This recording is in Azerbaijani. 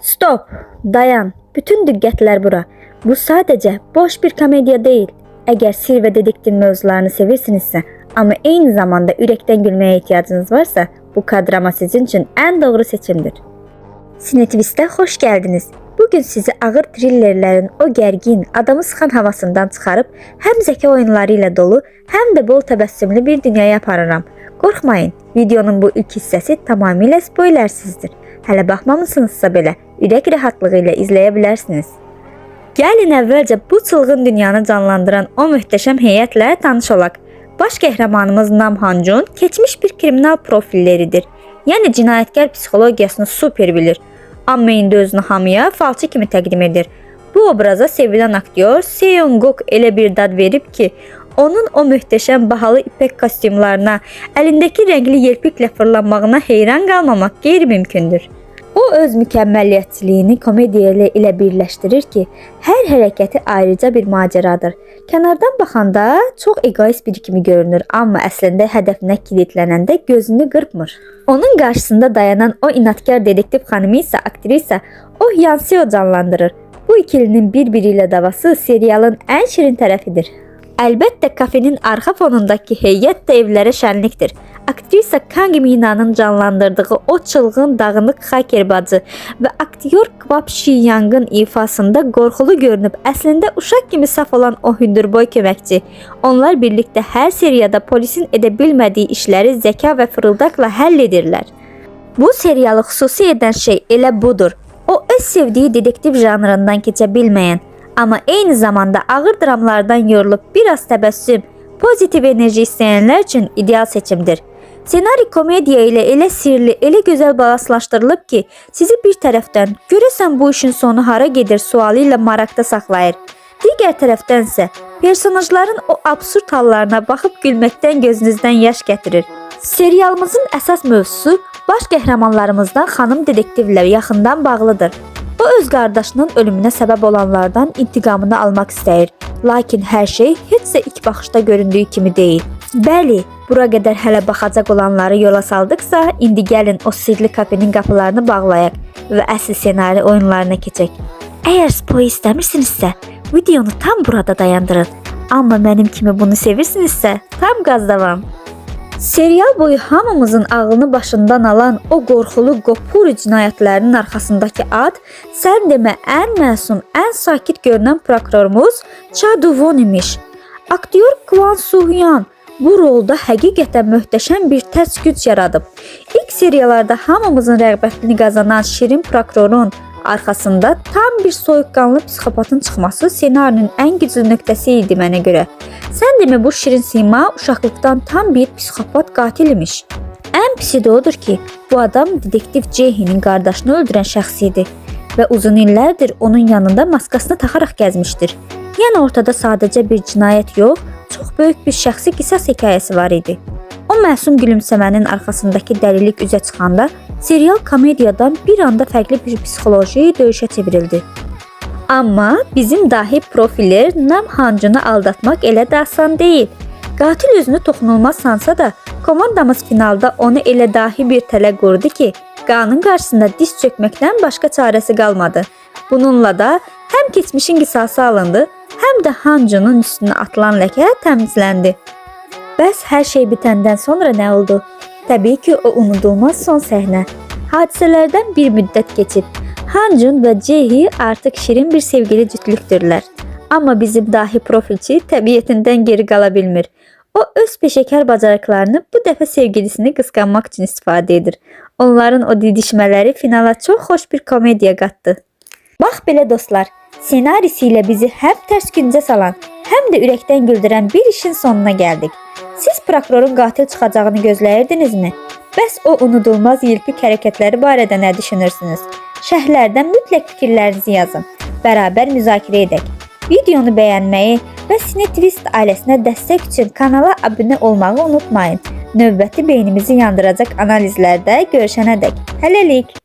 Stop, dayan. Bütün diqqətlər bura. Bu sadəcə boş bir komediya deyil. Əgər sir və dedektiv mövzularını sevirsinizsə, amma eyni zamanda ürəkdən gülməyə ehtiyacınız varsa, bu kadrama sizin üçün ən doğru seçimdir. Sinetvistə xoş gəldiniz. Bugün sizi ağır thrillerlərin o gərgin, adamı sıxan havasından çıxarıb, həm zəka oyunları ilə dolu, həm də bol təbəssümlü bir dünyaya aparıram. Qorxmayın, videonun bu ilk hissəsi tamamilə spoilersizdir. Hələ baxmamısınızsa belə, ürək rahatlığı ilə izləyə bilərsiniz. Gəlin əvvəlcə bu çılğın dünyanı canlandıran o möhtəşəm heyətlə tanış olaq. Baş qəhrəmanımız Nam Han-jun keçmiş bir kriminal profilleridir. Yəni cinayətkar psixologiyasını super bilir. Amma indi özünü hamıya falçı kimi təqdim edir. Bu obraza sevilən aktyor Seong-guk elə bir dad verib ki, onun o möhtəşəm bahalı ipək kostyumlarına, əlindəki rəngli yelpiklə fırlanmağına heyran qalmamaq qeyri-mümkündür. O öz mükəmməliyyətçiliyini komediya ilə birləşdirir ki, hər hərəkəti ayrıca bir macəradır. Kənardan baxanda çox egoist biri kimi görünür, amma əslində hədəfinə kilitlənəndə gözünü qırpmır. Onun qarşısında dayanan o inadkar dedektiv xanımı isə aktrisa Oh Yan-seo canlandırır. Bu ikilinin bir-biri ilə davası serialın ən şirin tərəfidir. Əlbəttə kafenin arxa fonundakı heyət də evlərə şənlikdir. Aktrisa Kang Mina'nın canlandırdığı o çılğın, dağınıq Haker bacı və aktyor Kwap Shi-yangın ifasında qorxulu görünüb, əslində uşaq kimi saf olan o hündürboy köməkçi. Onlar birlikdə hər seriyada polisin edə bilmədiyi işləri zəka və fırıldaqla həll edirlər. Bu serialı xüsusi edən şey elə budur. O öz sevdiyi dedektiv janrından keçə bilməyən, amma eyni zamanda ağır dramlardan yorulub biraz təbəssüm, pozitiv enerji istəyənlər üçün ideal seçimdir. Senari komediya ilə elə sirli, elə gözəl balaslaşdırılıb ki, sizi bir tərəfdən görəsən bu işin sonu hara gedir sualı ilə maraqda saxlayır. Digər tərəfdənsə, personajların o absurd hallarına baxıb gülməkdən gözünüzdən yaş gətirir. Serialımızın əsas mövzusu baş qəhrəmanlarımızdan xanım dedektivlə yaxından bağlıdır. O öz qardaşının ölümünə səbəb olanlardan intiqamını almaq istəyir. Lakin hər şey heç də ilk baxışda göründüyü kimi deyil. Bəli, bura qədər hələ baxacaq olanları yola saldıqsa, indi gəlin o sirli kafenin qapılarını bağlayaq və əsl senari oyunlarına keçək. Əgər spoil istəmirsinizsə, videonu tam burada dayandırın. Amma mənim kimi bunu sevirsinizsə, tam qaz davam. Serial boyu hamımızın ağlını başından alan o qorxulu qopur cinayətlərinin arxasındakı ad, sən demə ən məsum, ən sakit görünən prokurorumuz Cha Do-won imiş. Aktyor Kwon Soo-hyun bu rolda həqiqətən möhtəşəm bir tərs güc yaradıb. İlk seriyalarda hamımızın rəğbətini qazanan şirin prokurorun arxasında tam bir soyuqqanlı psixopatın çıxması ssenarinin ən güclü nöqtəsi idi mənə görə. Sən demə bu şirin sima uşaqlıqdan tam bir psixopat qatil imiş. Ən pisi də odur ki, bu adam dedektiv Jae-hinin qardaşını öldürən şəxs idi və uzun illərdir onun yanında maskasını taxaraq gəzmişdir. Yəni ortada sadəcə bir cinayət yox, çox böyük bir şəxsi qisas hekayəsi var idi. O məsum gülümsəmənin arxasındakı dəlilik üzə çıxanda, serial komediyadan bir anda fərqli bir psixoloji döyüşə çevrildi. Amma bizim dahi profiller Nam Han-junu aldatmaq elə də asan deyil. Qatil özünü toxunulmaz sansa da, komandamız finalda onu elə dahi bir tələ qurdu ki, qanun qarşısında diz çökməkdən başqa çarəsi qalmadı. Bununla da həm keçmişin qisası alındı, həm də Han-junun üstünə atılan ləkə təmizləndi. Bəs hər şey bitəndən sonra nə oldu? Təbii ki, o unudulmaz son səhnə. Hadisələrdən bir müddət keçib, Han-jun və Jae-hi artıq şirin bir sevgili cütlükdürlər. Amma bizim dahi profilçi təbiətindən geri qala bilmir. O öz peşəkar bacarıqlarını bu dəfə sevgilisini qısqanmaq üçün istifadə edir. Onların o didişmələri finala çox xoş bir komediya qatdı. Bax belə dostlar, senarisi ilə bizi həm tərs güncə salan, həm də ürəkdən güldürən bir işin sonuna gəldik. Siz prokurorun qatil çıxacağını gözləyirdinizmi? Bəs o unudulmaz yelpik hərəkətləri barədə nə düşünürsünüz? Şərhlərdən mütləq fikirlərinizi yazın. Bərabər müzakirə edək. Videonu bəyənməyi və Sinetvist ailəsinə dəstək üçün kanala abunə olmağı unutmayın. Növbəti beynimizi yandıracaq analizlərdə görüşənədək. Hələlik!